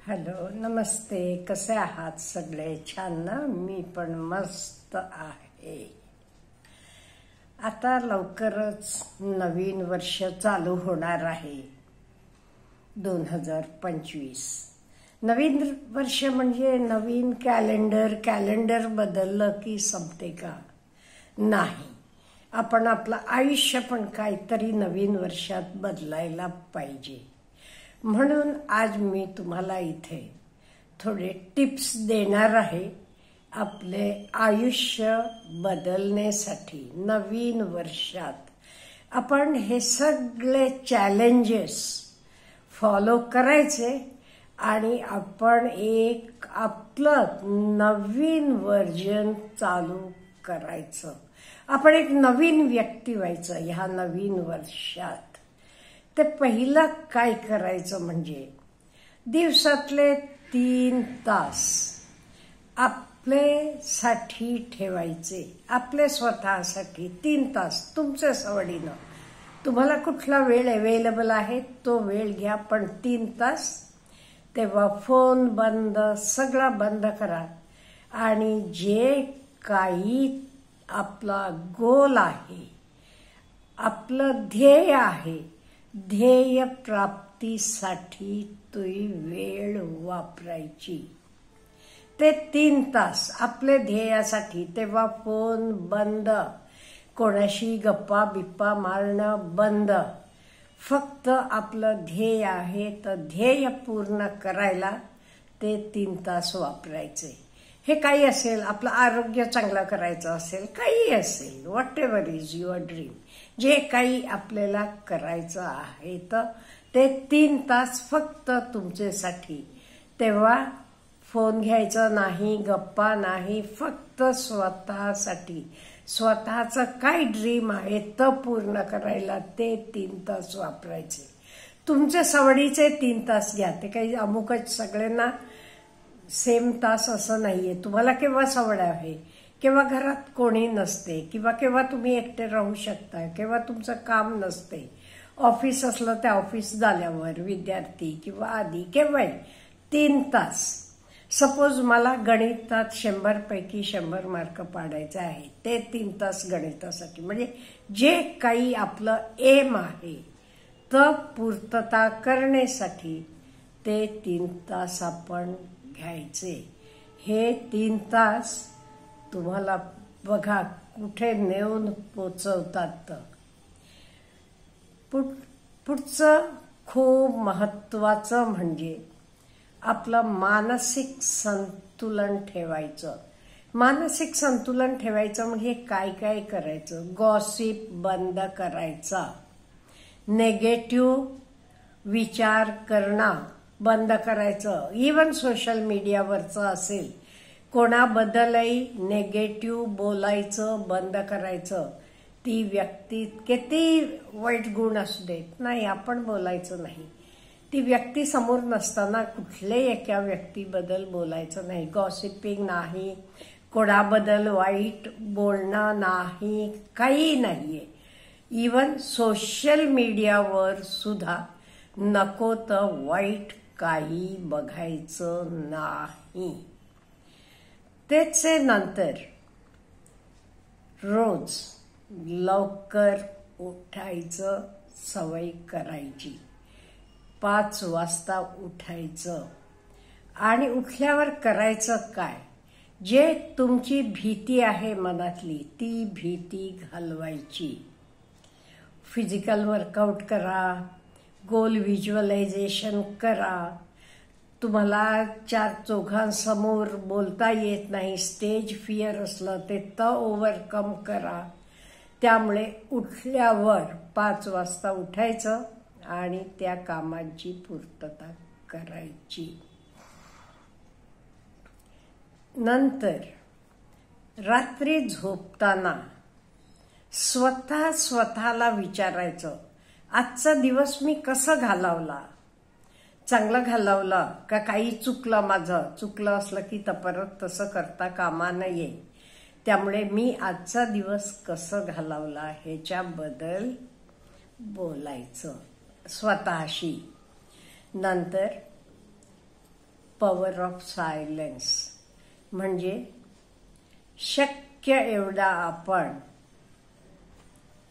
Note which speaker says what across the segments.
Speaker 1: Hello, नमस्ते. कसे आहात सगळे? छान ना? मी पण मस्त आहे. आता लवकरच नवीन वर्ष चालू होणार आहे. 2025. नवीन वर्ष म्हणजे नवीन कॅलेंडर बदललं की संपते का? नाही. आपण आपलं आयुष्य पण काहीतरी नवीन वर्षात बदलायला पाहिजे. म्हणून आज मी तुम्हाला इथे थोडे टिप्स देणार आहे आपले आयुष्य बदलण्यासाठी. नवीन वर्षात आपण हे सगळे चॅलेंजेस फॉलो करायचे आणि आपण एक आपलं नवीन व्हर्जन चालू करायचं. आपण एक नवीन व्यक्ती व्हायचं ह्या नवीन वर्षात. ते पहिलं काय करायचं म्हणजे दिवसातले 3 तास आपल्यासाठी ठेवायचे. आपले स्वतःसाठी 3 तास तुमच्या सवडीनं. तुम्हाला कुठला वेळ अवेलेबल आहे तो वेळ घ्या, पण 3 तास. तेव्हा फोन बंद, सगळं बंद करा आणि जे काही आपला गोल आहे, आपलं ध्येय आहे, ध्येय प्राप्तीसाठी ती वेळ वापरायची. ते 3 तास आपले ध्येयासाठी. तेव्हा फोन बंद, कोणाशी गप्पा बिप्पा मारणं बंद. फक्त आपलं ध्येय आहे तर ध्येय पूर्ण करायला ते 3 तास वापरायचे. हे काही असेल, आपलं आरोग्य चांगलं करायचं असेल, काही असेल, what ever is your dream, जे काही आपल्याला करायचं आहे तर ते 3 तास फक्त तुमच्यासाठी. तेव्हा फोन घ्यायचा नाही, गप्पा नाही, फक्त स्वतःसाठी. स्वतःचं काय ड्रीम आहे तर पूर्ण करायला ते 3 तास वापरायचे. तुमच्या सवडीचे 3 तास घ्या. ते काही अमुकच सगळ्यांना सेम तास असं नाहीये. तुम्हाला केव्हा सवड आहे, केव्हा घरात कोणी नसते, किंवा केव्हा तुम्ही एकटे राहू शकता, केव्हा तुमचं काम नसते, ऑफिस असलं त्या ऑफिस झाल्यावर, विद्यार्थी किंवा आधी, केव्हाही 3 तास. सपोज मला गणितात 100 पैकी 100 मार्क पाडायचे आहे, ते 3 तास गणितासाठी. म्हणजे जे काही आपलं एम आहे तर पूर्तता करण्यासाठी ते 3 तास आपण घ्यायचे. हे 3 तास तुम्हाला बघा कुठे नेऊन पोचवतात. पुढचं खूप महत्वाचं म्हणजे आपलं मानसिक संतुलन ठेवायचं. मानसिक संतुलन ठेवायचं म्हणजे काय काय करायचं? गॉसिप बंद करायचा, नेगेटिव्ह विचार करणं बंद करायचं. इवन सोशल मीडियावरचं असेल, कोणाबद्दलही नेगेटिव्ह बोलायचं बंद करायचं. ती व्यक्ती किती वाईट गुण असू देत, नाही, आपण बोलायचं नाही. ती व्यक्ती समोर नसताना कुठल्याही एका व्यक्तीबद्दल बोलायचं नाही. गॉसिपिंग नाही, कोणाबद्दल वाईट बोलणं नाही, काही नाहीये. इवन सोशल मीडियावर सुद्धा नको तर वाईट काही बघायचं नाही. त्याचे नंतर रोज लवकर उठायचं सवय करायची. 5 वाजता उठायचं आणि उठल्यावर करायचं काय? जे तुमची भीती आहे मनातली ती भीती घालवायची. फिजिकल वर्कआउट करा, गोल व्हिज्युअलायझेशन करा. तुम्हाला 4 चौघांसमोर बोलता येत नाही, स्टेज फिअर असलं ते ओव्हरकम करा. त्यामुळे उठल्यावर 5 वाजता उठायचं आणि त्या कामांची पूर्तता करायची. नंतर रात्री झोपताना स्वतःला विचारायचं, आजचा दिवस मी कसं घालवला? चांगलं घालवलं का काही चुकलं माझं? चुकलं असलं की परत तसं करता कामा नये. त्यामुळे मी आजचा दिवस कसं घालवला ह्याच्याबद्दल बोलायचं स्वतःशी. नंतर पॉवर ऑफ सायलेन्स म्हणजे शक्य एवढा आपण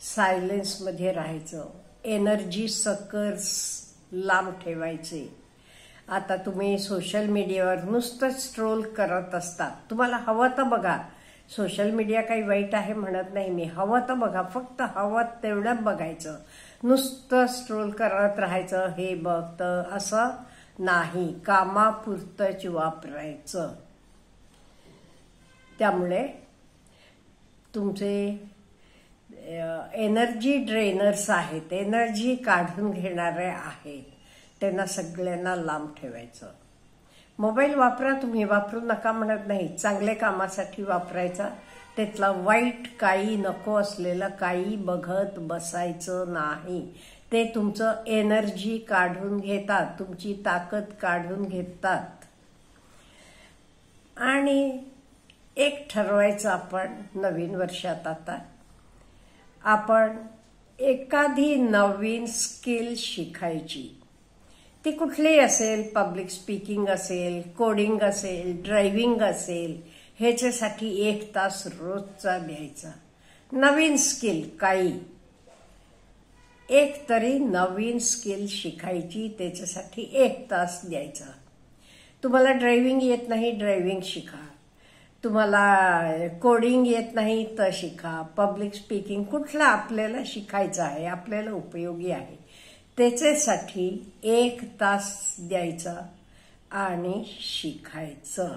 Speaker 1: सायलेन्समध्ये राहायचं, एनर्जी सकर्स लांब ठेवायचे. आता तुम्ही सोशल मीडियावर नुसतं स्ट्रोल करत असता, तुम्हाला हवं तर बघा. सोशल मीडिया काही वाईट आहे म्हणत नाही मी, हवं तर बघा, फक्त हवं तेवढं बघायचं. नुसतं स्ट्रोल करत राहायचं, हे बघतं असं नाही, कामापुरतंच वापरायचं. त्यामुळे तुमचे एनर्जी ड्रेनर्स आहेत, एनर्जी काढून घेणारे आहेत, त्यांना सगळ्यांना लांब ठेवायचं. मोबाईल वापरा तुम्ही, वापरू नका म्हणत नाही, चांगल्या कामासाठी वापरायचा. त्यातला वाईट काही नको असलेलं काही बघत बसायचं नाही. ते तुमचं एनर्जी काढून घेतात, तुमची ताकद काढून घेतात. आणि एक ठरवायचं आपण नवीन वर्षात, आता आपण एखादी नवीन स्किल शिकायची. ती कुठलीही असेल, पब्लिक स्पीकिंग असेल, कोडिंग असेल, ड्रायव्हिंग असेल, ह्याच्यासाठी 1 तास रोजचा द्यायचा. नवीन स्किल काही एक तरी नवीन स्किल शिकायची, त्याच्यासाठी 1 तास द्यायचा. तुम्हाला ड्रायव्हिंग येत नाही, ड्रायव्हिंग शिका. तुम्हाला कोडिंग येत नाही तर शिका. पब्लिक स्पीकिंग कुठला आपल्याला शिकायचं आहे, आपल्याला उपयोगी आहे, त्याच्यासाठी 1 तास द्यायचा आणि शिकायचं.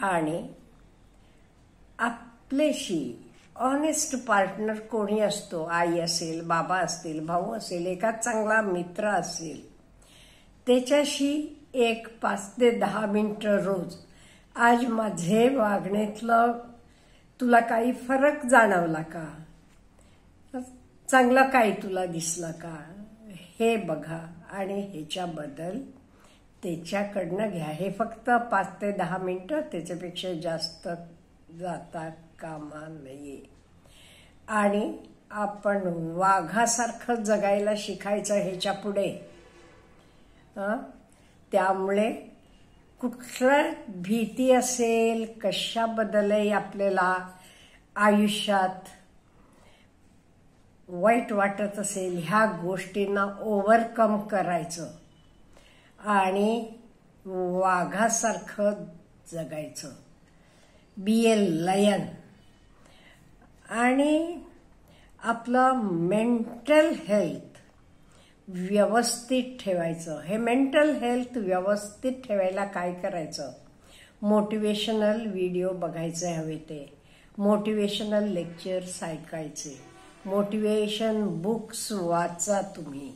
Speaker 1: आणि आपल्याशी ऑनेस्ट पार्टनर कोणी असतो, आई असेल, बाबा असतील, भाऊ असेल, एखादा चांगला मित्र असेल, त्याच्याशी 5 ते 10 मिनिटं रोज, आज माझे वागण्यातलं तुला काही फरक जाणवला का, चांगलं काही तुला दिसलं का, हे बघा आणि ह्याच्याबद्दल त्याच्याकडनं घ्या. हे फक्त 5 ते 10 मिनिटं, त्याच्यापेक्षा जास्त जाता कामा नये. आणि आपण वाघासारखं जगायला शिकायचं ह्याच्या पुढे. त्यामुळे कुठल्या भीती असेल, कशाबद्दलही आपल्याला आयुष्यात वाईट वाटत असेल, ह्या गोष्टींना ओव्हरकम करायचं आणि वाघासारखं जगायचं. बी ए लायन. आणि आपलं मेंटल हेल्थ व्यवस्थित ठेवायचं. हे मेंटल हेल्थ व्यवस्थित ठेवायला काय करायचं, मोटिवेशनल व्हिडिओ बघायचे हवे, ते मोटिवेशनल लेक्चर्स ऐकायचे, मोटिवेशन बुक्स वाचा. तुम्ही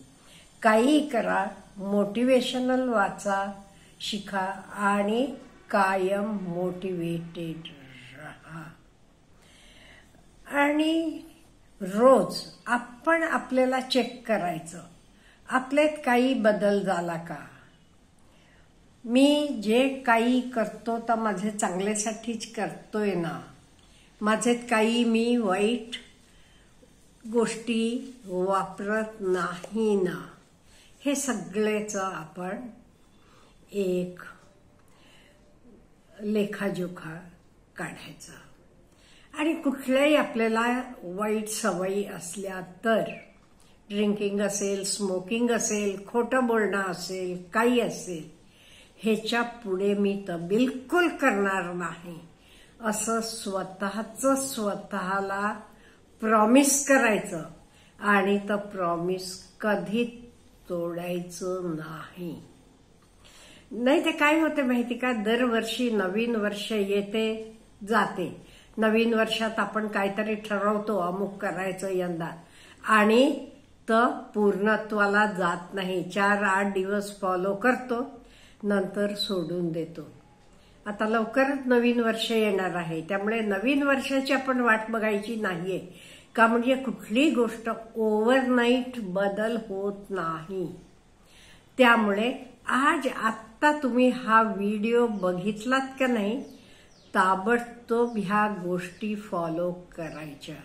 Speaker 1: काही करा, मोटिवेशनल वाचा, शिका आणि कायम मोटिवेटेड राहा. आणि रोज आपण आपल्याला चेक करायचं, आपल्यात काही बदल झाला का. मी जे काही करतो तर माझे चांगल्यासाठीच करतोय ना, माझ्यात काही मी वाईट गोष्टी वापरत नाही ना. हे सगळेच आपण एक लेखाजोखा काढायचा. आणि कुठल्याही आपल्याला वाईट सवयी असल्या तर, ड्रिंकिंग असेल, स्मोकिंग असेल, खोटं बोलणं असेल, काही असेल, ह्याच्या पुढे मी तर बिलकुल करणार नाही असं स्वतःला प्रॉमिस करायचं. आणि तर प्रॉमिस कधी तोडायचं नाही. नाही ते काय होते माहिती का, दरवर्षी नवीन वर्ष येते जाते. नवीन वर्षात आपण काहीतरी ठरवतो, अमुक करायचं यंदा, आणि तर पूर्णत्वाला जात नाही. 4-8 दिवस फॉलो करतो, नंतर सोडून देतो. आता लवकरच नवीन वर्ष येणार आहे, त्यामुळे नवीन वर्षाची आपण वाट बघायची नाहीये का, म्हणजे कुठली गोष्ट ओव्हरनाईट बदल होत नाही. त्यामुळे आत्ता तुम्ही हा व्हिडिओ बघितलात का नाही, ताबडतोब ह्या गोष्टी फॉलो करायच्या,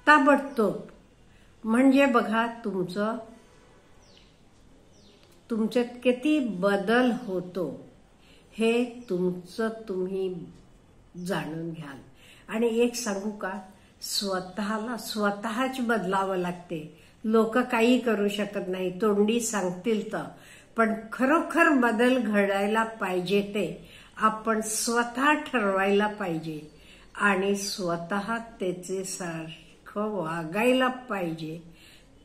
Speaker 1: ताबडतोब. म्हणजे बघा तुमचं तुमच्यात किती बदल होतो हे तुमचं तुम्ही जाणून घ्याल. आणि एक सांगू का, स्वतःला स्वतःच बदलावं लागते. लोक काही करू शकत नाही, तोंडी सांगतील तर. पण खरोखर बदल घडायला पाहिजे ते आपण स्वतः ठरवायला पाहिजे आणि स्वतः त्याचे सारखं वागायला पाहिजे,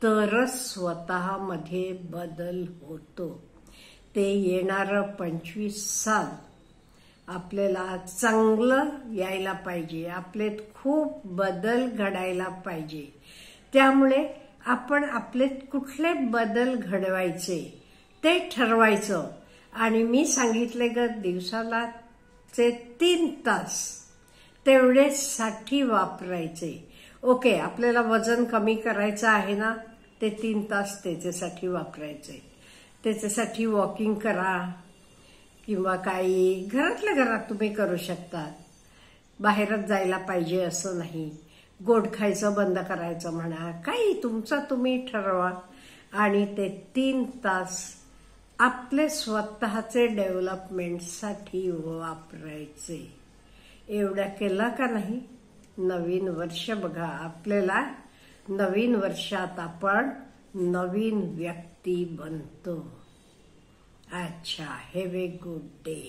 Speaker 1: तरच स्वतःमध्ये बदल होतो. ते येणारं 25 साल आपल्याला चांगलं यायला पाहिजे, आपल्यात खूप बदल घडायला पाहिजे. त्यामुळे आपण आपले कुठले बदल घडवायचे ते ठरवायचं. आणि मी सांगितले ग, दिवसाला 3 तास तेवढेसाठी वापरायचे. ओके, आपल्याला वजन कमी करायचं आहे ना, ते 3 तास त्याच्यासाठी वापरायचे. त्याच्यासाठी वॉकिंग करा किंवा काही घरातल्या घरात तुम्ही करू शकता. बाहेरच जायला पाहिजे असं नाही. गोड खायचं बंद करायचं म्हणा, काही तुमचं तुम्ही ठरवा आणि ते 3 तास आपले स्वतःचे डेव्हलपमेंटसाठी वापरायचे. एवढं केलं का नाही, नवीन वर्ष बघा, आपल्याला नवीन वर्षात आपण नवीन व्यक्ती बनतो. अच्छा, हॅव ए गुड डे.